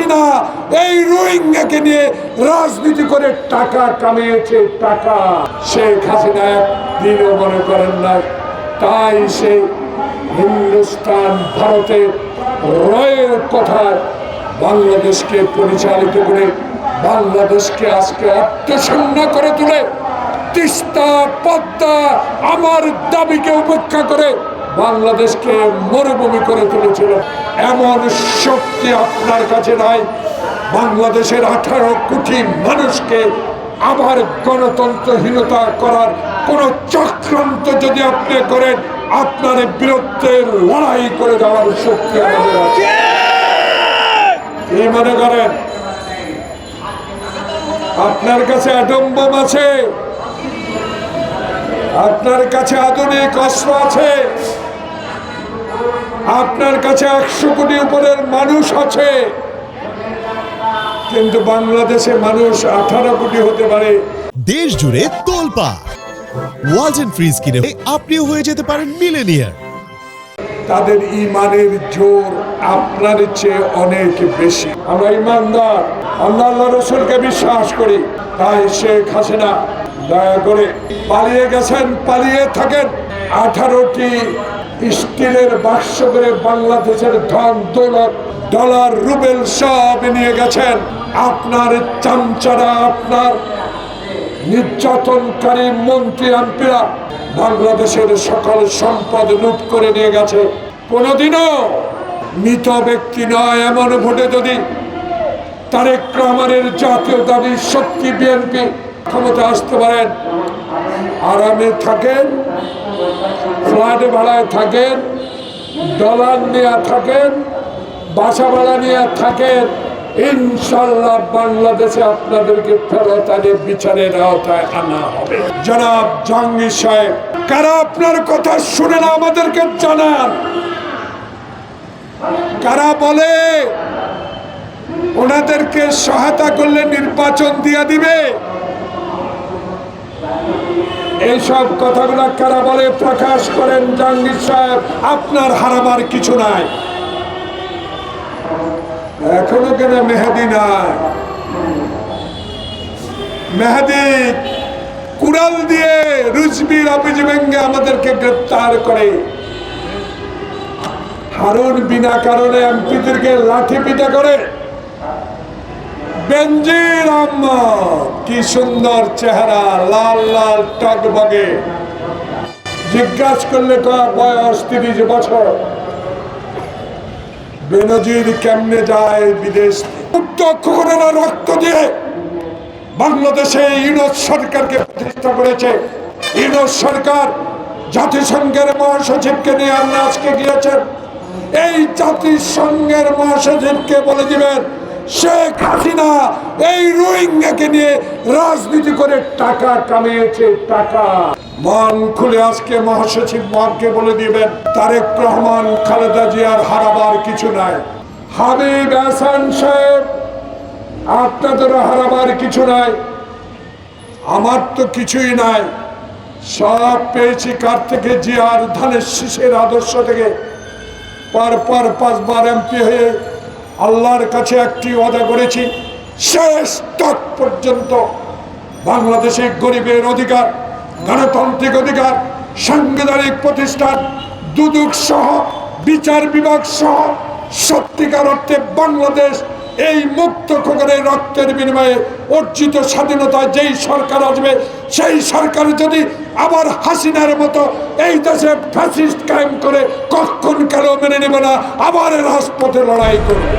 হাসিনা এই রোহিঙ্গাকে নিয়ে রাজনীতি করে টাকা কামিয়েছে। টাকা শেখ হাসিনা একদিনও মনে করেন না, তাই সে হিন্দুস্তান ভারতে রয়ের কথায় বাংলাদেশকে পরিচালিত করে বাংলাদেশকে আজকে আত্মশূন্য করে তুলে তিস্তা পদ্মা আমার দাবিকে উপেক্ষা করে বাংলাদেশকে মরুভূমি করে তুলেছিল। এমন শক্তি আপনার কাছে নাই। বাংলাদেশের 18 কোটি মানুষকে আবার গণতন্ত্রহীনতা করার কোন চক্রান্ত যদি আপনি করেন, আপনার বিরুদ্ধে লড়াই করে দেওয়ার শক্তি আমাদের আছে। কি মনে করেন আপনার কাছে অ্যাটম বোম আছে, আপনার কাছে আধুনিক অস্ত্র আছে, আপনার কাছে 100 কোটি উপরের মানুষ আছে, কিন্তু বাংলাদেশে মানুষ 18 কোটি হতে পারে। দেশ জুড়ে তোলপাড় ওয়ালটন ফ্রিজ কিনে আপনিও হয়ে যেতে পারেন মিলেনিয়ার। তাদের ইমানের জোর আপনার চেয়ে অনেক বেশি। আমরা ইমানদার, আল্লাহ রসুলকে বিশ্বাস করি, তাই শেখ হাসিনা দয়া করে পালিয়ে গেছেন, পালিয়ে থাকেন। 18টি স্টিলের বাক্স করে বাংলাদেশের ধন দৌলত ডলার রুবেল সব নিয়ে গেছেন। আপনার চামচারা, আপনার নির্যাতনকারী মন্ত্রী এমপিরা বাংলাদেশের সকল সম্পদ লুট করে নিয়ে গেছে। কোনোদিনও মৃত ব্যক্তি নয় এমন ভোটে যদি তারেক রহমানের জাতীয় দাবি শক্তি বিএনপি ক্ষমতা আসতে পারেন, আরামে থাকেন, ফ্ল্যাট ভাড়ায় থাকেন, ডলার নিয়ে থাকেন, বাসা ভাড়া নিয়ে থাকেন, ইনশাল্লাহ বাংলাদেশে আপনাদেরকে ফেরত আনে বিচারের আওতায় আনা হবে। জনাব জাহাঙ্গীর সাহেব, কারা আপনার কথা শুনে না আমাদেরকে জানান। কারা বলে ওনাদেরকে সহায়তা করলে নির্বাচন দিয়ে দিবে, এইসব কথাগুলো কারা বলে প্রকাশ করেন। জাহাঙ্গীর সাহেব, আপনার হারাবার কিছু নাই। এখনো কেন মেহেদি নাই? মেহেদি কুড়াল দিয়ে রুজবির অফিস ভেঙ্গে আমাদেরকে গ্রেপ্তার করে। হারুন বিনা কারণে এমপিদেরকে লাঠি পিটা করে। বেনজির আহমদ, কি সুন্দর চেহারা, লাল লাল টকবগে, জিজ্ঞাসা করলে বয়স 30 বছর। বেনজির কেমনে যায় বিদেশ? রক্ত দিয়ে বাংলাদেশে ইউনূস সরকারকে প্রতিষ্ঠা করেছে। ইউনূস সরকার জাতিসংঘের মহাসচিবকে নিয়ে আমরা আজকে গিয়েছেন। এই জাতিসংঘের মহাসচিবকে বলে দিবেন শেখ হাসিনা এই রোহিঙ্গাকে নিয়ে রাজনীতি করে টাকা কামিয়েছে। টাকা মন খুলে আজকে মহাসচিব মহাকে বলে দিবেন তারেক রহমান, খালেদা জিয়ার হারাবার কিছু নাই। হাবিব হাসান সাহেব, আপনাদেরও হারাবার কিছু নাই। আমার তো কিছুই নাই, সব পেয়েছি কার থেকে? জিয়ার ধানের শীষের আদর্শ থেকে। পর 5বার এমপি হয়ে আল্লাহর কাছে একটি ওয়াদা করেছি, শেষ তক পর্যন্ত বাংলাদেশে গরিবের অধিকার, গণতান্ত্রিক অধিকার, সাংবিধানিক প্রতিষ্ঠান, দুদক সহ বিচার বিভাগ সহ সত্যিকার অর্থে বাংলাদেশ এই মুক্ত খোকরের রক্তের বিনিময়ে অর্জিত স্বাধীনতা যেই সরকার আসবে, সেই সরকার যদি আবার হাসিনার মতো এই দেশে ফ্যাসিস্ট কায়েম করে, কখন কারো মেনে নেব না, আবার রাজপথে লড়াই করবে।